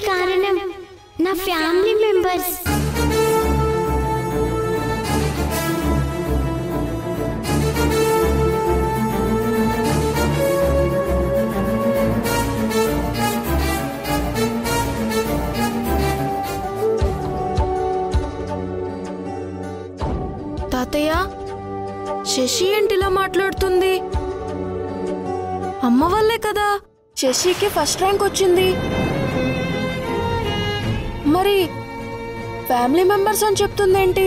కారణం నా family members. తాతయ్య, శశి ఏంటిలా మాట్లాడుతుంది? అమ్మ వల్లే కదా శశికి ఫస్ట్ ర్యాంక్ వచ్చింది. మరి ఫ్యామిలీ మెంబర్స్ అని చెప్తుందేంటి?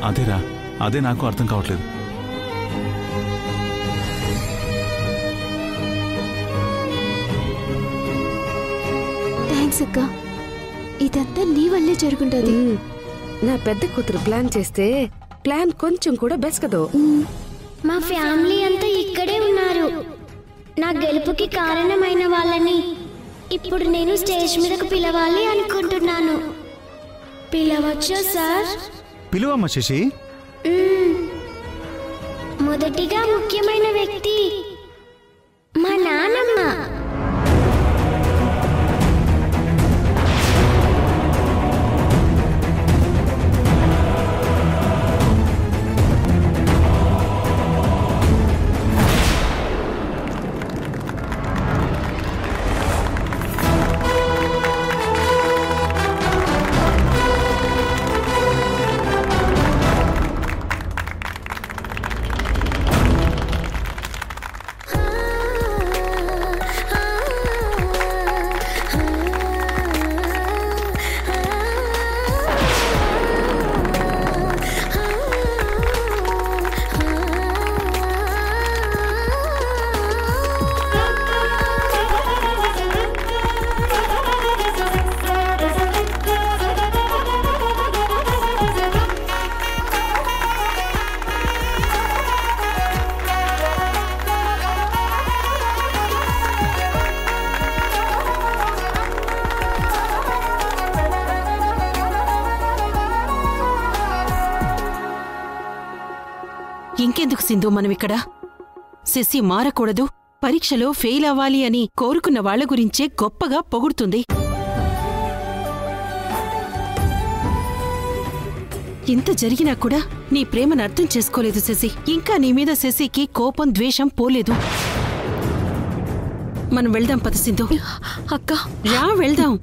అదేరా, అదే నాకు అర్థం కావట్లేదు. థ్యాంక్స్ అక్క, ఇదంతా నీ వల్లే జరుగుంటది. నా పెద్ద కూతురు ప్లాన్ చేస్తే ప్లాన్ కొంచెం కూడా బెస్ట్ కదో. మా ఫ్యామిలీ అంతా ఇక్కడే ఉన్నారు. నా గెలుపుకి కారణమైన వాళ్ళని ఇప్పుడు నేను స్టేజ్ మీదకు పిలవాలి అనుకుంటున్నాను. పిలవచ్చా సార్? పిలువమ్మా శశి. మొదటిగా ముఖ్యమైన వ్యక్తి మా నాన్నమ్మ. ఇంకెందుకు సింధు మనమిక్కడ? శశి మారకూడదు, పరీక్షలో ఫెయిల్ అవ్వాలి అని కోరుకున్న వాళ్ల గురించే గొప్పగా పొగుడుతుంది. ఇంత జరిగినా కూడా నీ ప్రేమను అర్థం చేసుకోలేదు శశి. ఇంకా నీ మీద శశికి కోపం, ద్వేషం పోలేదు. మనం వెళ్దాం పద సింధు. అక్క రా వెళ్దాం.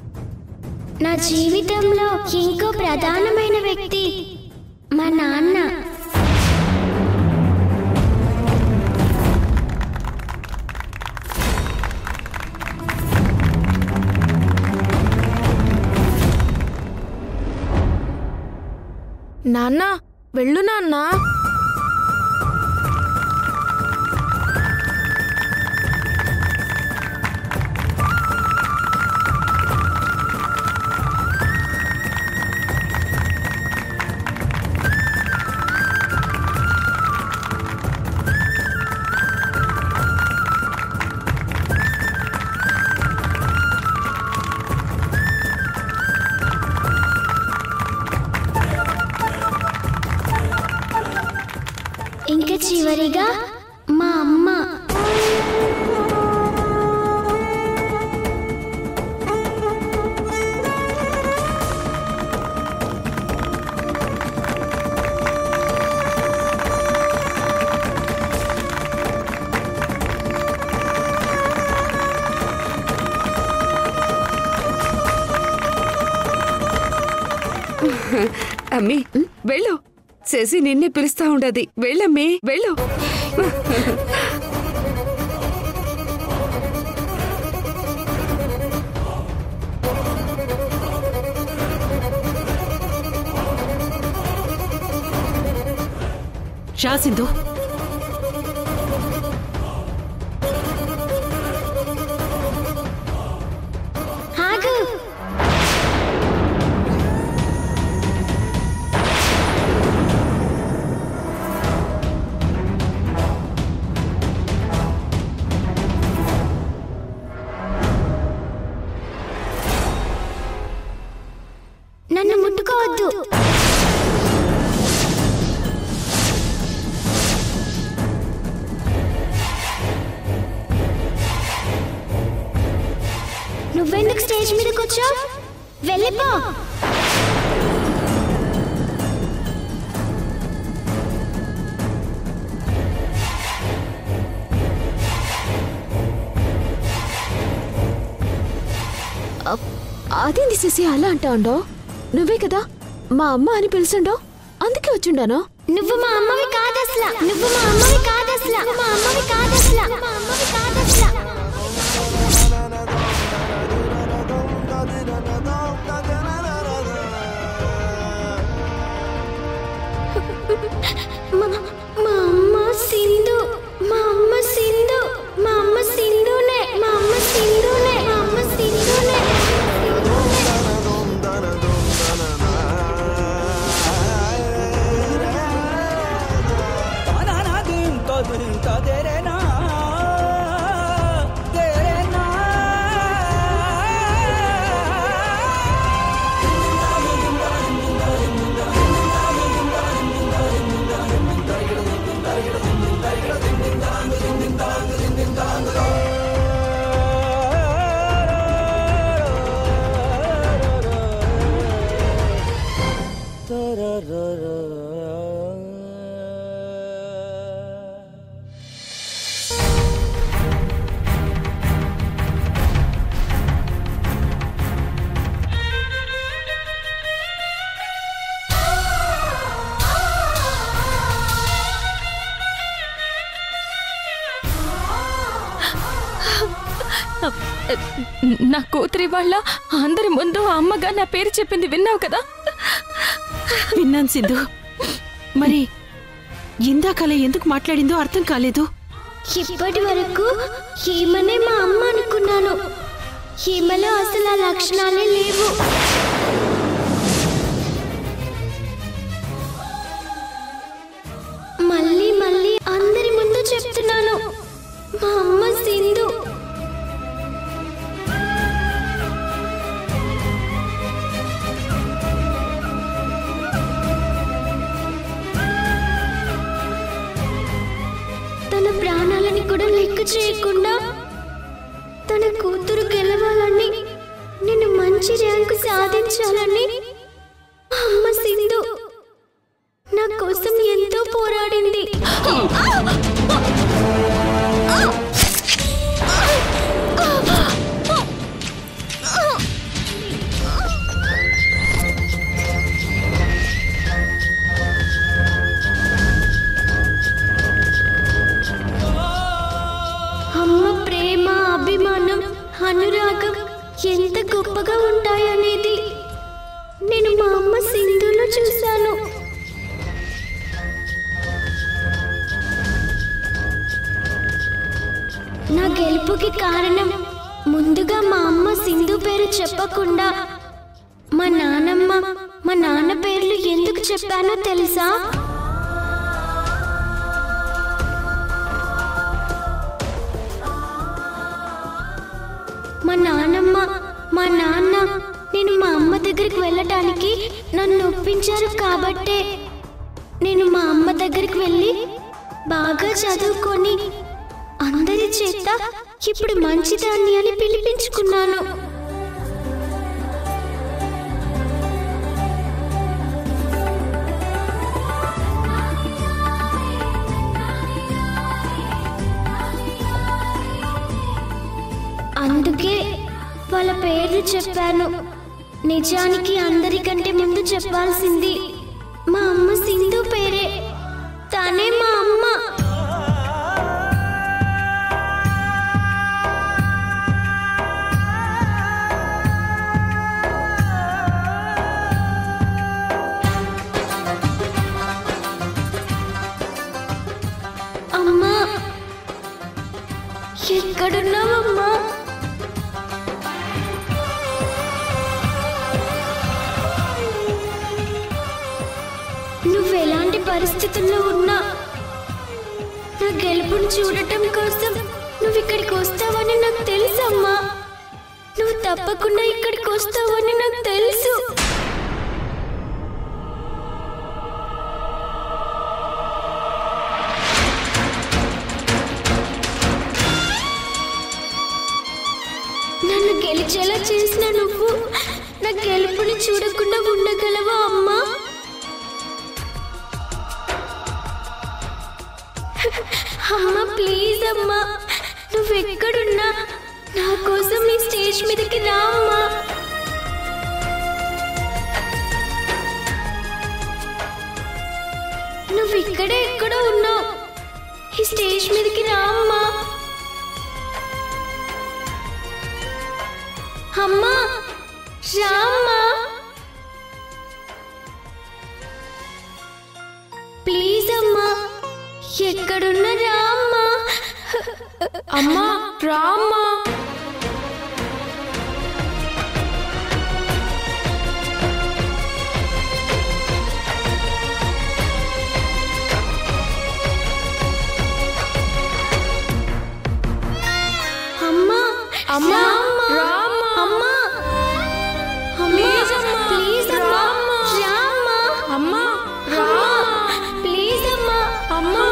నా జీవితంలో ఇంకో ప్రధానమైన వ్యక్తి మా నాన్న. నాన్న, వెళ్ళు నాన్న. ఇంకా చివరిగా మా అమ్మ. అమ్మీ వెళ్ళు, శశి నిన్నే పిలుస్తా ఉండది. వెళ్ళమ్మీ వెళ్ళు. రా సింధు. ఆగు. నన్ను ముట్టుకోవద్దు. ఇప్పుడెందుకు స్టేజ్ మీదకి వచ్చావు? వెళ్ళిపో. అదేంది శశి అలా అంటావుండో? నువ్వే కదా మా అమ్మ అని పిలుచుండో, అందుకే వచ్చిండాను. నువ్వు మా అమ్మవి కాదస్లా, నువ్వు మా అమ్మవి కాదస్లా, మా అమ్మవి కాదస్లా, మా అమ్మవి కాదస్లా. మా అమ్మ సింధు, మా అమ్మ సింధు, మా అమ్మ సింధునే, మా అమ్మ సింధునే, మా అమ్మ సింధునే. నా కూతురి వాళ్ళ అందరి ముందు అమ్మగా నా పేరు చెప్పింది విన్నావు కదా? విన్నాను సింధు. మరి ఇందాకలా ఎందుకు మాట్లాడిందో అర్థం కాలేదు. ఇప్పటి వరకు ఈమెనే మా అమ్మ అనుకున్నాను. ఈమెలో అసలు ఆ లక్షణాలే లేవు. మళ్ళీ మళ్ళీ అందరి ముందు చెప్తున్నాను, మా అమ్మ సింధు. తన ప్రాణాలని కూడా లెక్క చేయకుండా తన కూతురు గెలవాలని, నేను మంచి ర్యాంకు సాధించాలని అమ్మ సింధు నా కోసం ఎంతో పోరాడింది. అమ్మ ప్రేమ, అభిమానం, అనురాగం ఎంత గొప్పగా ఉంటాయనేది నేను మా అమ్మ సింధులో చూశాను. నా గెలుపుకి కారణం ముందుగా మా అమ్మ సింధు పేరు చెప్పకుండా మా నాన్నమ్మ, మా నాన్న పేర్లు ఎందుకు చెప్పానో తెలుసా? మా నాన్నమ్మ, మా నాన్న నేను మా అమ్మ దగ్గరికి వెళ్ళటానికి నన్ను ఒప్పించారు కాబట్టే నేను మా అమ్మ దగ్గరికి వెళ్ళి బాగా చదువుకొని అందరి చేత ఇప్పుడు మంచిదాన్ని అని పిలిపించుకున్నాను. అందుకే వాళ్ళ పేర్లు చెప్పాను. నిజానికి అందరికంటే ముందు చెప్పాల్సింది మా అమ్మ సింధు పేరే. తనే మా అమ్మ. అమ్మా, ఎక్కడున్నావమ్మా? నువ్వెలాంటి పరిస్థితుల్లో ఉన్నా నా గెలుపుని చూడటం కోసం నువ్వు ఇక్కడికి వస్తావని నాకు తెలుసమ్మా. నువ్వు తప్పకుండా ఇక్కడికి వస్తావని నాకు తెలుసు. నన్ను ఏడ్చేలా చేసిన నువ్వు నా గెలుపుని చూడకుండా ఉండగలవా అమ్మా? అమ్మా ప్లీజ్ అమ్మా, నువ్వెక్కడున్నా నా కోసం ఈ స్టేజ్ మీదకి రా అమ్మా. నువ్వు ఇక్కడే ఎక్కడో ఉన్నావు, ఈ స్టేజ్ మీదకి రా అమ్మా. అమ్మా రామ్మా, ప్లీజ్ అమ్మా, ఎక్కడున్నా రామ్మా. అమ్మా రామ్మా. అమ్మా అమ్మా రామ్మా. రామ్మా. అమ్మా ప్లీజ్ అమ్మా. ప్లీజ్ అమ్మా రామ్మా. రామ్మా. అమ్మా అమ్మా ప్లీజ్ అమ్మా. అమ్మా.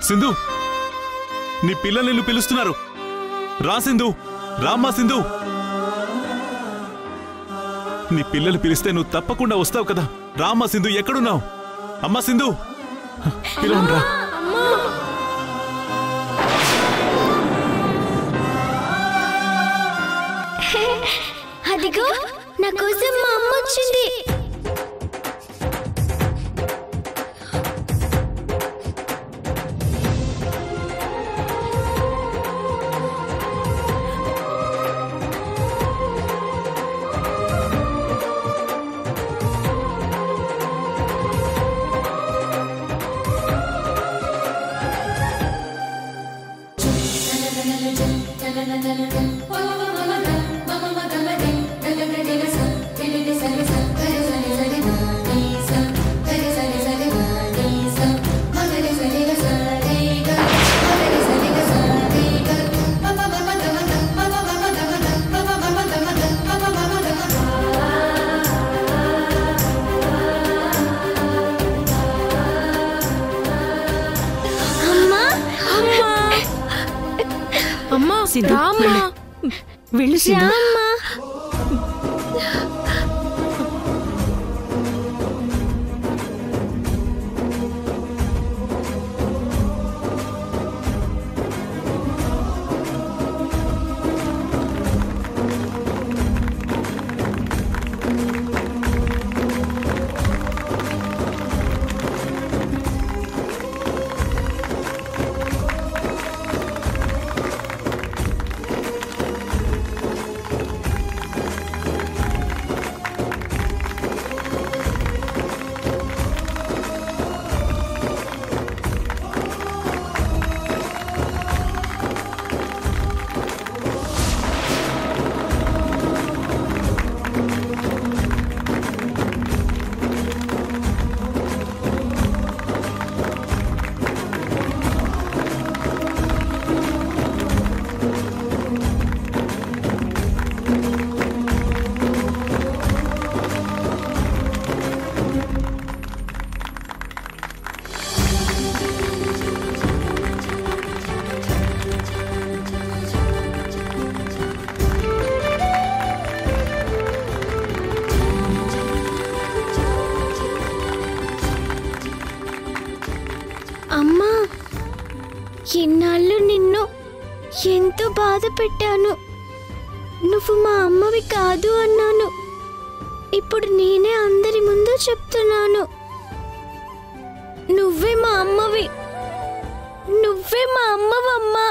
సింధు, నీ పిల్లలు నిన్ను పిలుస్తున్నారు. రా సింధు, రామ్మా సింధు. నీ పిల్లలు పిలిస్తే నువ్వు తప్పకుండా వస్తావు కదా. రామ్మా సింధు, ఎక్కడున్నావు? అమ్మా సింధు, పిలవండి రా. అదిగో నా కోసం మా అమ్మ వచ్చింది. అమ్మా సింధు, రామ్మా. వెళ్ళు సింధు. రామ్మా. అమ్మా, ఎన్నాళ్ళు నిన్ను ఎంతో బాధ పెట్టాను. నువ్వు మా అమ్మవి కాదు అన్నాను. ఇప్పుడు నేనే అందరి ముందు చెప్తున్నాను, నువ్వే మా అమ్మవి. నువ్వే మా అమ్మవమ్మా.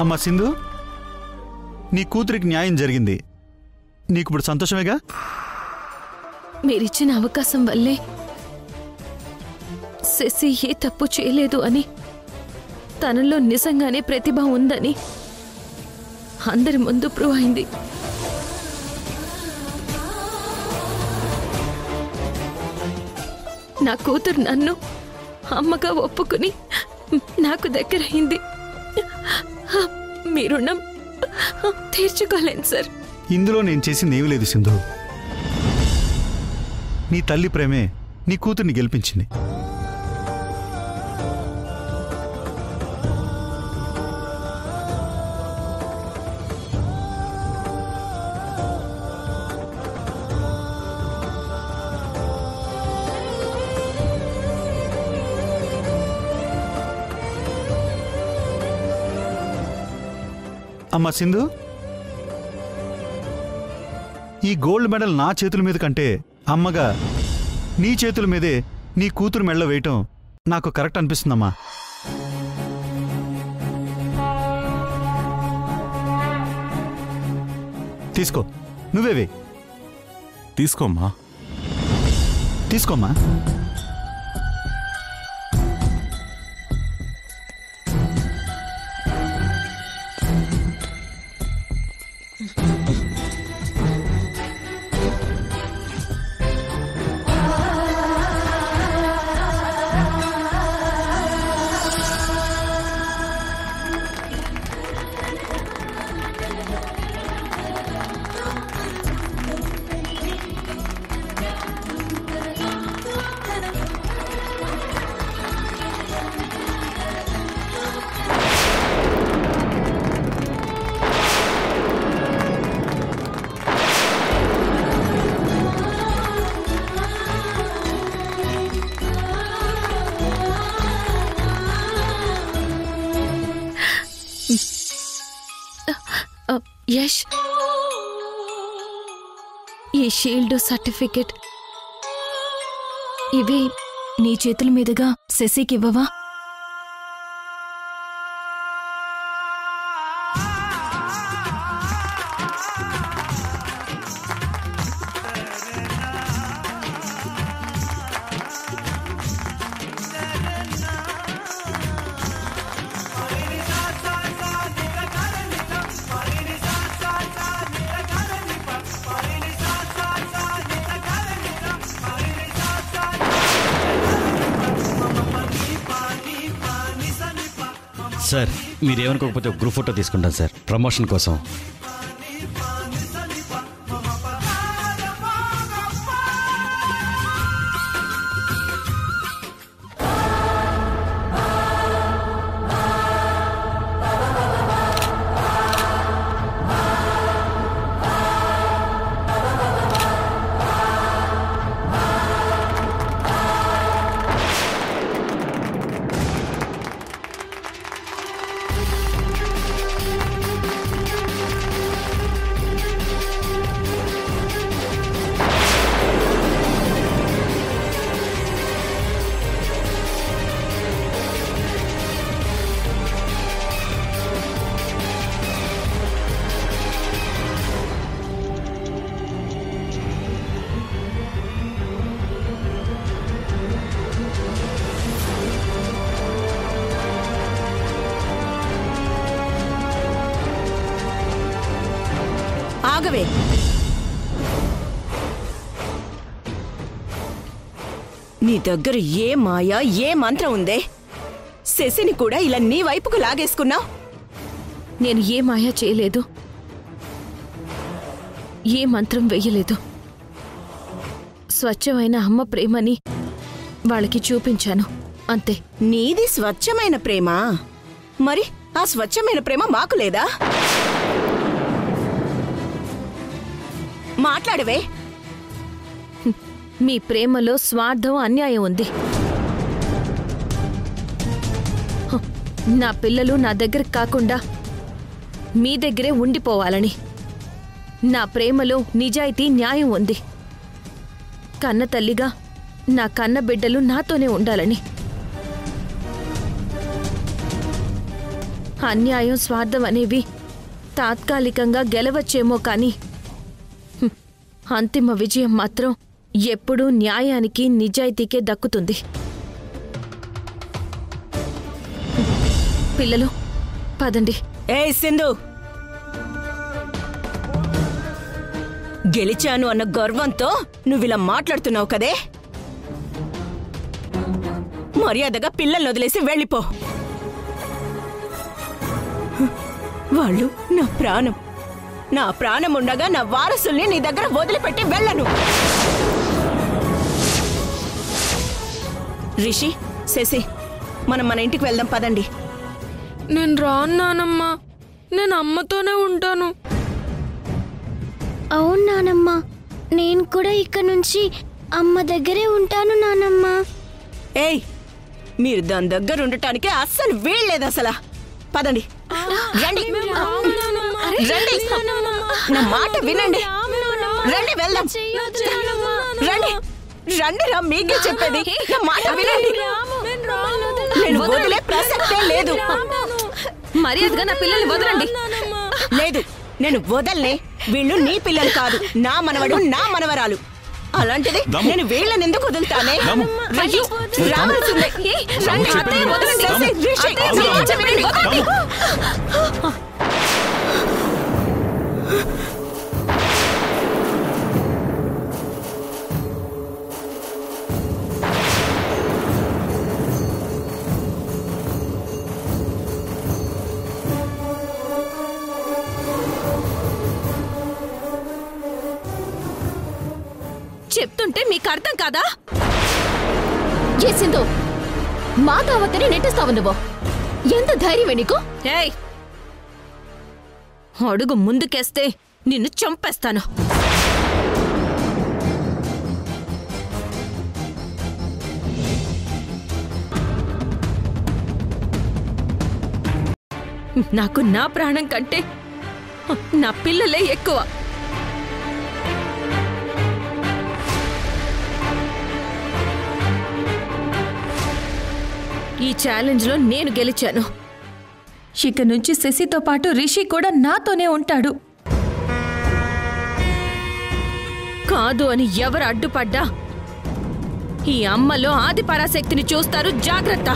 అమ్మా సింధు, నీ కూతురికి న్యాయం జరిగింది. నీకు ఇప్పుడు సంతోషమేగా? మీరిచ్చిన అవకాశం వల్లే శశి ఏ తప్పు చేయలేదు అని, తనలో నిజంగానే ప్రతిభ ఉందని అందరి ముందు ప్రూవ్ అయింది. నా కూతురు నన్ను అమ్మగా ఒప్పుకుని నాకు దగ్గరయింది. మీ రుణం తీర్చుకోలేను సార్. ఇందులో నేను చేసింది ఏమీ లేదు సింధు. నీ తల్లి ప్రేమే నీ కూతుర్ని గెలిపించింది. అమ్మా సింధు, ఈ గోల్డ్ మెడల్ నా చేతుల మీద కంటే అమ్మగా నీ చేతుల మీదే నీ కూతురు మెడలో వేయటం నాకు కరెక్ట్ అనిపిస్తుందమ్మా. తీసుకో, నువ్వే వేయి. తీసుకోమ్మా. తీసుకోమ్మా. యష్, ఈ షీల్డ్ సర్టిఫికెట్ ఇవి నీ చేతుల మీదుగా శశికి ఇవ్వవా? సార్, మీరేమనుకోకపోతే ఒక గ్రూప్ ఫోటో తీసుకుంటాను సార్, ప్రమోషన్ కోసం. ఆగవే. నీ దగ్గర ఏ మాయ, ఏ మంత్రం ఉందే శశిని కూడా ఇలా నీ వైపుకు లాగేసుకున్నావు? నేను ఏ మాయ చేయలేదు, ఏ మంత్రం వెయ్యలేదు. స్వచ్ఛమైన అమ్మ ప్రేమని వాళ్ళకి చూపించాను, అంతే. నీది స్వచ్ఛమైన ప్రేమ, మరి ఆ స్వచ్ఛమైన ప్రేమ మాకు లేదా? మాట్లాడవే. మీ ప్రేమలో స్వార్థం, అన్యాయం ఉంది. నా పిల్లలు నా దగ్గరకు కాకుండా మీ దగ్గరే ఉండిపోవాలని. నా ప్రేమలో నిజాయితీ, న్యాయం ఉంది. కన్న తల్లిగా నా కన్న బిడ్డలు నాతోనే ఉండాలని. అన్యాయం, స్వార్థం అనేవి తాత్కాలికంగా గెలవచ్చేమో కానీ అంతిమ విజయం మాత్రం ఎప్పుడూ న్యాయానికి, నిజాయితీకే దక్కుతుంది. పిల్లలు పదండి. ఏయ్ సింధు, గెలిచాను అన్న గర్వంతో నువ్విలా మాట్లాడుతున్నావు కదే. మర్యాదగా పిల్లల్ని వదిలేసి వెళ్ళిపో. వాళ్ళు నా ప్రాణం. నా ప్రాణం ఉండగా నా వారసుల్ని నీ దగ్గర వదిలిపెట్టి వెళ్ళను. రిషి, శశి, మనం మన ఇంటికి వెళ్దాం పదండి. నేను రాను నానమ్మా, నేను అమ్మతోనే ఉంటాను. అవును నానమ్మ, నేను కూడా ఇక్కడ నుంచి అమ్మ దగ్గరే ఉంటాను నానమ్మ. ఏయ్, మీరు దాని దగ్గర ఉండటానికి అస్సలు వీల్లేదు అసలు. పదండి, రండి రండి, నా మాట వినండి. రండి వెళ్దాం. రండి రండి రా, మీకే చెప్పేది. నా మాట వినండి. నేను వదిలే ప్రసక్తే లేదు. మర్యాదగా నా పిల్లల్ని వదలండి. లేదు, నేను వదల్నే. వీళ్ళు నీ పిల్లలు కాదు, నా మనవడు, నా మనవరాలు. అలాంటిది నేను వీళ్ళని ఎందుకు వదులుతానే? అయ్యో, రావాల్సిందే. రండి, చెప్పేది వదలండి. రిషి, అవును. మాట వినండి. వదలండి. చెప్తుంటే మీకు అర్థం కాదా? ఏ సింధు, మా దావతని నెట్టేస్తావు నువ్వు. ఎంత ధైర్యమే నీకు? ఏయ్, అడుగు ముందుకేస్తే నిన్ను చంపేస్తాను. నాకు నా ప్రాణం కంటే నా పిల్లలే ఎక్కువ. ఈ ఛాలెంజ్లో నేను గెలిచాను. ఇక నుంచి శశితో పాటు రిషి కూడా నాతోనే ఉంటాడు. కాదు అని ఎవరు అడ్డుపడ్డా ఈ అమ్మలో ఆది పరాశక్తిని చూస్తారు. జాగ్రత్త.